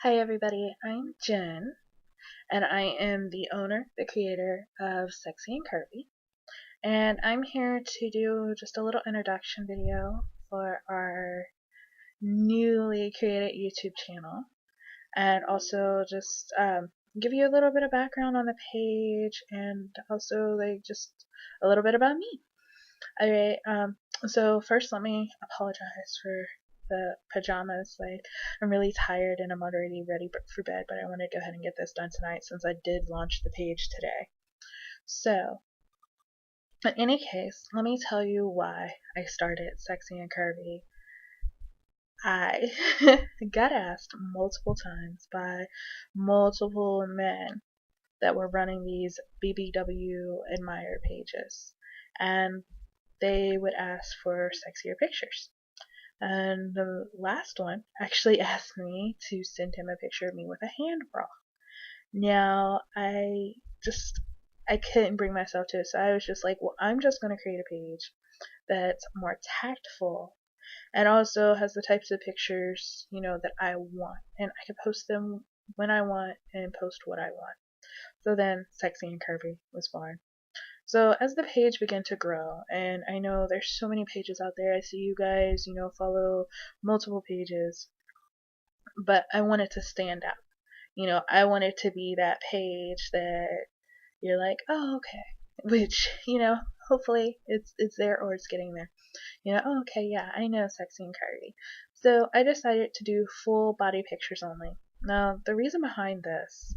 Hi everybody, I'm Jen, and I am the owner, the creator of SexyNCurvy, and I'm here to do just a little introduction video for our newly created YouTube channel, and also just give you a little bit of background on the page, and also just a little bit about me. Alright, so first let me apologize for the pajamas. I'm really tired and I'm already ready for bed, but I want to go ahead and get this done tonight since I did launch the page today. So, in any case, let me tell you why I started SexyNCurvy. I got asked multiple times by multiple men that were running these BBW admire pages, and they would ask for sexier pictures. And the last one actually asked me to send him a picture of me with a hand bra. Now, I couldn't bring myself to it, so I was just like, well, I'm just going to create a page that's more tactful and also has the types of pictures, that I want. And I can post them when I want and post what I want. So then SexyNCurvy was born. So as the page began to grow, and I know there's so many pages out there, I see you guys, follow multiple pages, but I want it to stand out. I want it to be that page that you're like, oh, okay, which, hopefully it's there or it's getting there. Oh, okay, yeah, I know SexyNCurvy. So I decided to do full body pictures only. Now, the reason behind this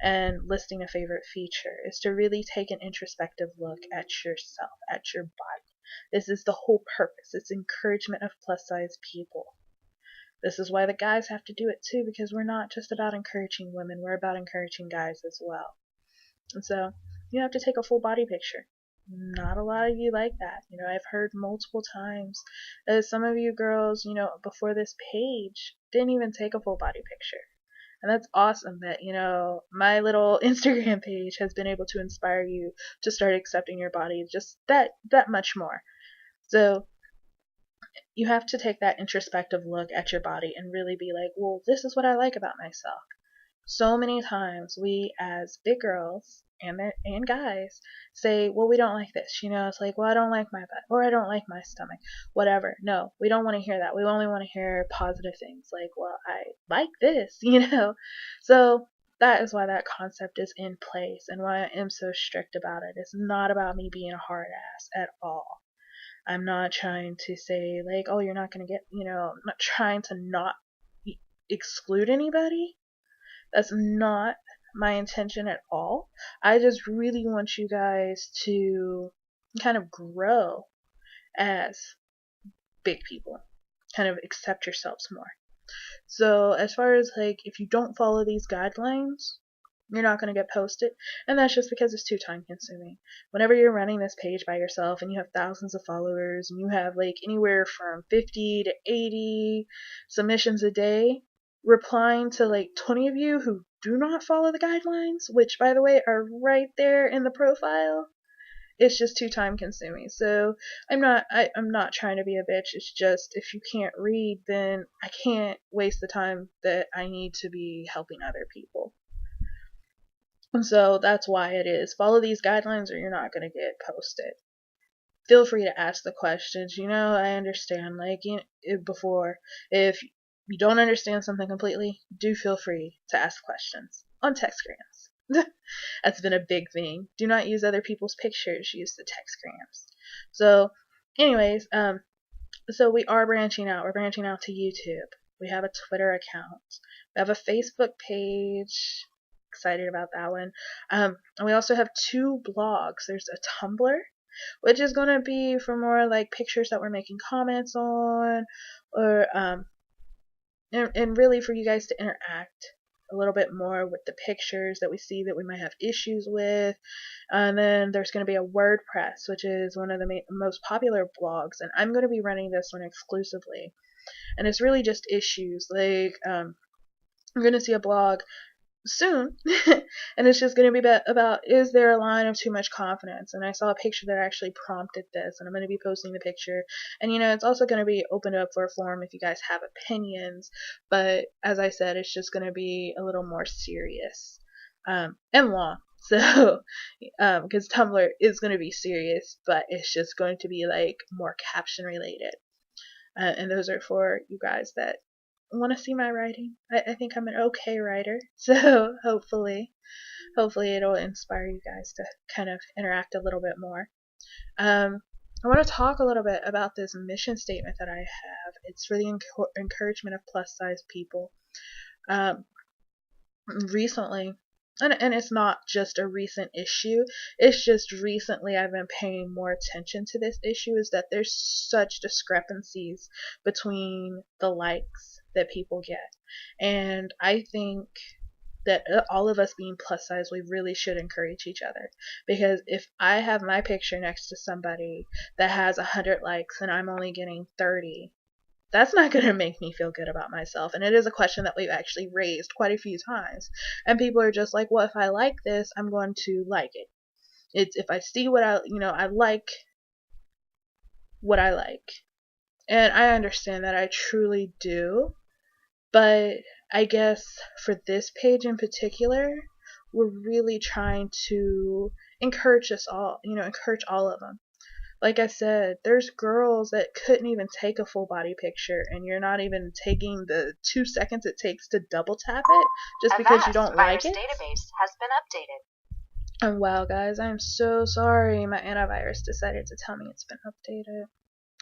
and listing a favorite feature is to really take an introspective look at yourself, at your body. This is the whole purpose. It's encouragement of plus size people. This is why the guys have to do it too, because we're not just about encouraging women, we're about encouraging guys as well. And so you have to take a full body picture. Not a lot of you like that. I've heard multiple times that some of you girls, before this page, didn't even take a full body picture. And that's awesome that, my little Instagram page has been able to inspire you to start accepting your body just that much more. So you have to take that introspective look at your body and really be like, well, this is what I like about myself. So many times we as big girls and guys say, well, we don't like this. It's like, well, I don't like my butt, or I don't like my stomach, whatever. No, we don't want to hear that. We only want to hear positive things like, well, I like this. So that is why that concept is in place and why I am so strict about it. It's not about me being a hard ass at all. I'm not trying to say like, oh, you're not going to get, I'm not trying to not exclude anybody. That's not my intention at all. I just really want you guys to kind of grow as big people, kind of accept yourselves more. So as far as like, if you don't follow these guidelines, you're not going to get posted, and that's just because it's too time consuming. Whenever you're running this page by yourself and you have thousands of followers and you have like anywhere from 50 to 80 submissions a day, replying to like 20 of you who do not follow the guidelines, which by the way are right there in the profile, it's just too time consuming. So I'm not trying to be a bitch. It's just if you can't read, then I can't waste the time that I need to be helping other people. So that's why it is. Follow these guidelines or you're not going to get posted. Feel free to ask the questions. I understand. Before, if you don't understand something completely, do feel free to ask questions on textgrams. That's been a big thing. Do not use other people's pictures. Use the textgrams. So, anyways, so we are branching out. We're branching out to YouTube. We have a Twitter account. We have a Facebook page. Excited about that one. And we also have 2 blogs. There's a Tumblr, which is going to be for more like pictures that we're making comments on, or and really for you guys to interact a little bit more with the pictures that we see that we might have issues with. And then there's going to be a WordPress, which is one of the most popular blogs, and I'm going to be running this one exclusively. And it's really just issues like you're going to see a blog soon. And it's just going to be about, is there a line of too much confidence? And I saw a picture that actually prompted this, and I'm going to be posting the picture. And it's also going to be opened up for a forum if you guys have opinions, but as I said, it's just going to be a little more serious and long. So because Tumblr is going to be serious, but it's just going to be like more caption related, and those are for you guys that want to see my writing. I think I'm an okay writer, so hopefully it'll inspire you guys to kind of interact a little bit more. I want to talk a little bit about this mission statement that I have. It's for the encouragement of plus size people. Recently, and it's not just a recent issue, it's just recently I've been paying more attention to this issue, is that there's such discrepancies between the likes that people get. And I think that all of us being plus size, we really should encourage each other. Because if I have my picture next to somebody that has 100 likes and I'm only getting 30, that's not going to make me feel good about myself. And it is a question that we've actually raised quite a few times. And people are just like, well, if I like this, I'm going to like it. It's if I see what I like what I like. And I understand that, I truly do. But I guess for this page in particular, we're really trying to encourage us all, encourage all of them. Like I said, there's girls that couldn't even take a full body picture, and you're not even taking the 2 seconds it takes to double tap it just because you don't like it. Database has been updated. And wow, guys, I'm so sorry. My antivirus decided to tell me it's been updated.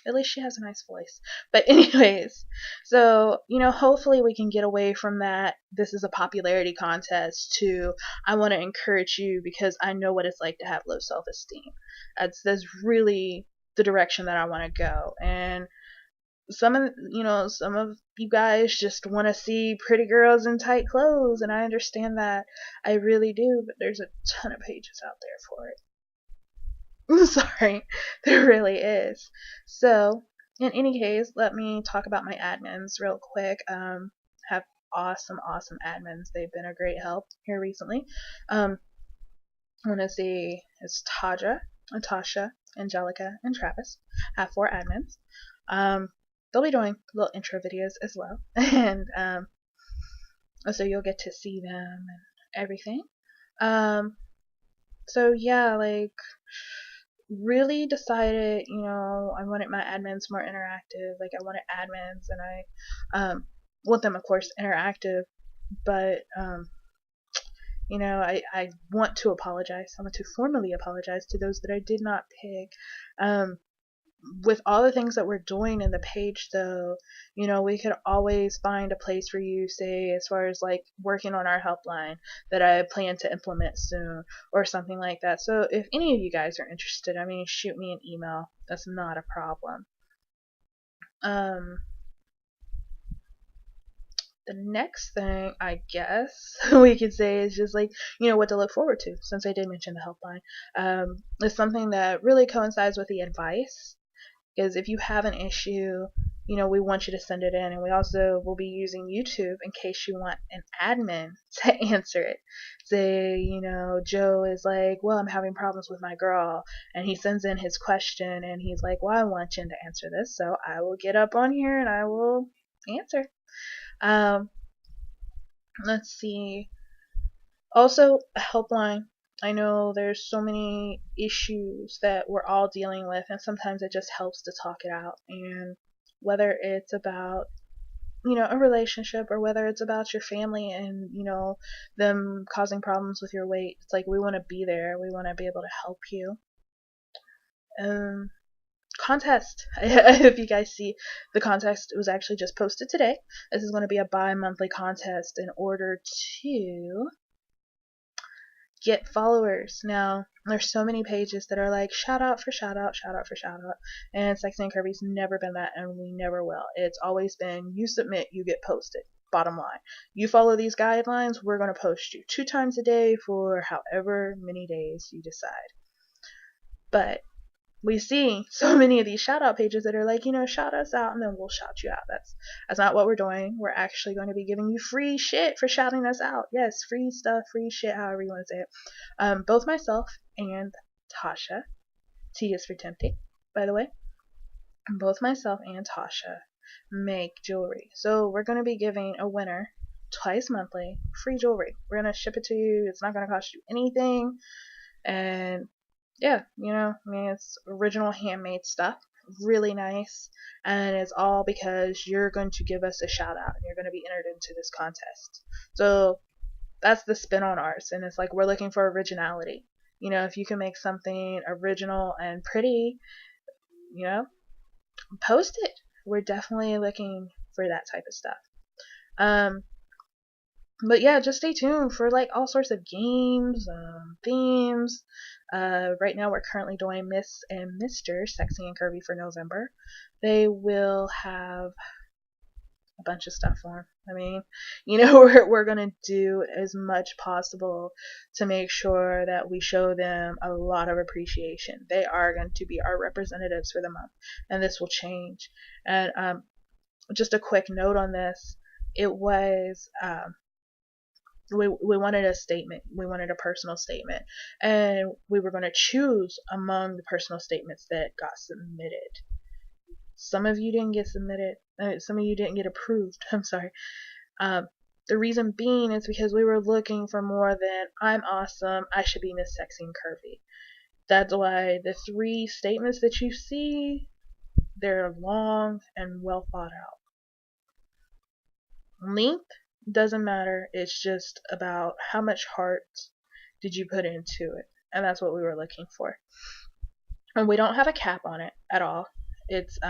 At least she has a nice voice. But anyways, so, hopefully we can get away from that, this is a popularity contest, to I want to encourage you because I know what it's like to have low self-esteem. That's really the direction that I want to go. And some of you guys just want to see pretty girls in tight clothes, and I understand that. I really do, but there's a ton of pages out there for it. Sorry, there really is. So, in any case, let me talk about my admins real quick. Have awesome admins. They've been a great help here recently. I want to see, it's Taja, Natasha, Angelica, and Travis. I have 4 admins. They'll be doing little intro videos as well, and so you'll get to see them and everything. So yeah, like, really decided, I wanted my admins more interactive. Like, I wanted admins, and I want them, of course, interactive, but I want to apologize. I want to formally apologize to those that I did not pick. With all the things that we're doing in the page, though, we could always find a place for you, say, as far as like working on our helpline that I plan to implement soon or something like that. So if any of you guys are interested, shoot me an email. That's not a problem. The next thing, I guess, we could say is just like, what to look forward to, since I did mention the helpline. It's something that really coincides with the advice. Because if you have an issue, we want you to send it in, and we also will be using YouTube in case you want an admin to answer it. Say, Joe is like, well, I'm having problems with my girl, and he sends in his question, and he's like, well, I want Jenn to answer this, so I will get up on here and I will answer. Let's see. Also, a helpline. I know there's so many issues that we're all dealing with, and sometimes it just helps to talk it out. And whether it's about, a relationship, or whether it's about your family and, them causing problems with your weight, it's like we want to be there. We want to be able to help you. Contest. If you guys see, the contest was actually just posted today. This is going to be a bi-monthly contest in order to get followers. Now, there's so many pages that are like shout out for shout out, shout out for shout out, and SexyNCurvy's never been that, and we never will. It's always been, you submit, you get posted. Bottom line, you follow these guidelines, we're going to post you 2 times a day for however many days you decide. But we see so many of these shout out pages that are like, shout us out and then we'll shout you out. That's not what we're doing. We're actually going to be giving you free shit for shouting us out. Yes, free stuff, free shit, however you want to say it. Both myself and Tasha, T is for tempting, by the way. Both myself and Tasha make jewelry. So we're going to be giving a winner twice monthly free jewelry. We're going to ship it to you. It's not going to cost you anything. And yeah, it's original handmade stuff. Really nice. And it's all because you're going to give us a shout out and you're going to be entered into this contest. So that's the spin on ours. And it's like we're looking for originality. If you can make something original and pretty, post it. We're definitely looking for that type of stuff. But yeah, just stay tuned for like all sorts of games, themes. Right now we're currently doing Miss and Mr. Sexy and Curvy for November. They will have a bunch of stuff for them. I mean, we're gonna do as much possible to make sure that we show them a lot of appreciation. They are going to be our representatives for the month, and this will change. And just a quick note on this: it was we wanted a statement. We wanted a personal statement, and we were going to choose among the personal statements that got submitted. Some of you didn't get submitted. Some of you didn't get approved. I'm sorry. The reason being is because we were looking for more than I'm awesome, I should be Miss Sexy and Curvy. That's why the 3 statements that you see, they're long and well thought out. Length doesn't matter. It's just about how much heart did you put into it. And that's what we were looking for. And we don't have a cap on it at all. It's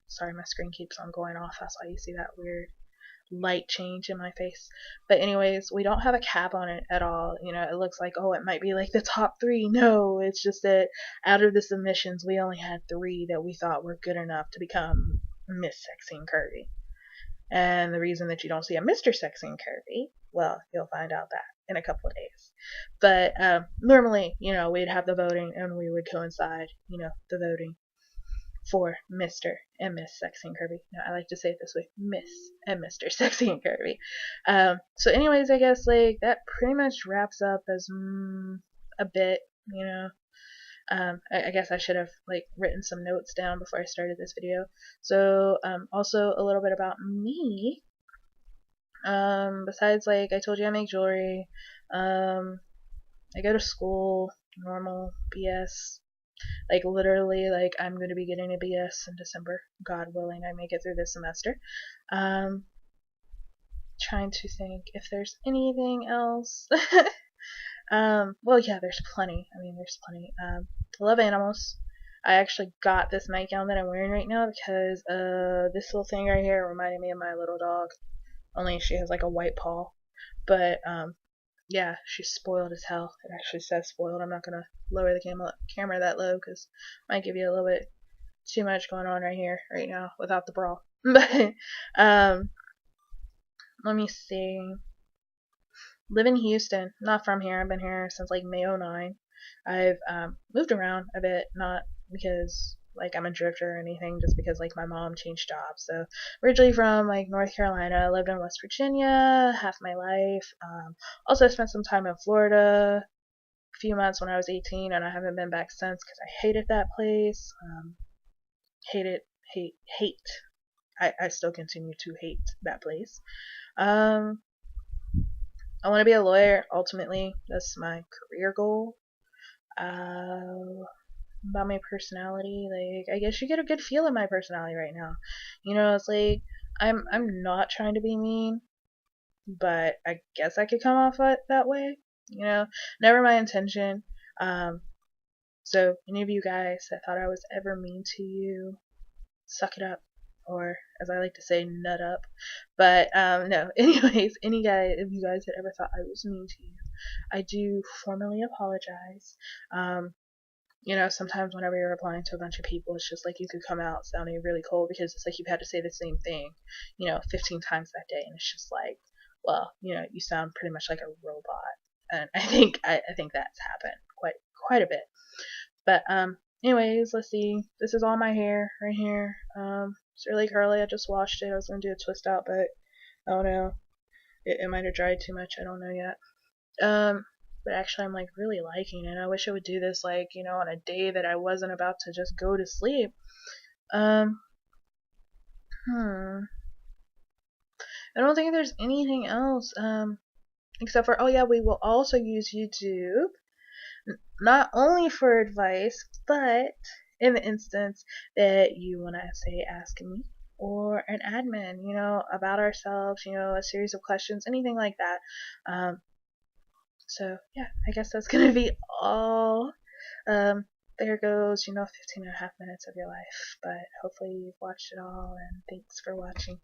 sorry, my screen keeps on going off. That's why you see that weird light change in my face. But anyways, we don't have a cap on it at all. It looks like, oh, it might be like the top 3. No, it's just that out of the submissions, we only had 3 that we thought were good enough to become Miss Sexy and Curvy. And the reason that you don't see a Mr. Sexy and Curvy, well, you'll find out that in a couple of days. But normally, we'd have the voting and we would coincide, the voting for Mr. and Miss Sexy and Curvy. I like to say it this way: Miss and Mr. Sexy and Curvy. So anyways, I guess like that pretty much wraps up as a bit, I guess I should have like written some notes down before I started this video. So also a little bit about me. Besides, like I told you, I make jewelry. I go to school, normal BS. Like literally, like I'm going to be getting a BS in December, God willing. I make it through this semester. Trying to think if there's anything else. Well, yeah, there's plenty. There's plenty. I love animals. I actually got this nightgown that I'm wearing right now because this little thing right here reminded me of my little dog. Only she has like a white paw. But yeah, she's spoiled as hell. It actually says spoiled. I'm not gonna lower the camera that low because it might give you a little bit too much going on right here, right now, without the bra. But let me see. Live in Houston. Not from here. I've been here since like May 09. I've moved around a bit, not because like I'm a drifter or anything, just because like my mom changed jobs. So originally from like North Carolina, lived in West Virginia half my life. Also spent some time in Florida, a few months when I was 18, and I haven't been back since because I hated that place. Hate. I still continue to hate that place. I want to be a lawyer, ultimately. That's my career goal. About my personality, like, I guess you get a good feel of my personality right now. It's like, I'm not trying to be mean, but I guess I could come off that way. Never my intention. So, any of you guys that thought I was ever mean to you, suck it up. Or, as I like to say, nut up. But, no. Anyways, if you guys had ever thought I was mean to you, I do formally apologize. Sometimes whenever you're replying to a bunch of people, it's just like you could come out sounding really cold because it's like you've had to say the same thing, 15 times that day. And it's just like, well, you sound pretty much like a robot. And I think that's happened quite a bit. But, anyways, let's see. This is all my hair right here. It's really curly. I just washed it. I was gonna do a twist out, but I don't know. It might have dried too much. I don't know yet. But actually, I'm like really liking it. I wish I would do this like on a day that I wasn't about to just go to sleep. Um, hmm. I don't think there's anything else. Except for, oh yeah, we will also use YouTube not only for advice, but in the instance that you want to say ask me or an admin, about ourselves, a series of questions, anything like that. So yeah, I guess that's gonna be all. Um, there goes, 15 and a half minutes of your life, but hopefully you've watched it all, and thanks for watching.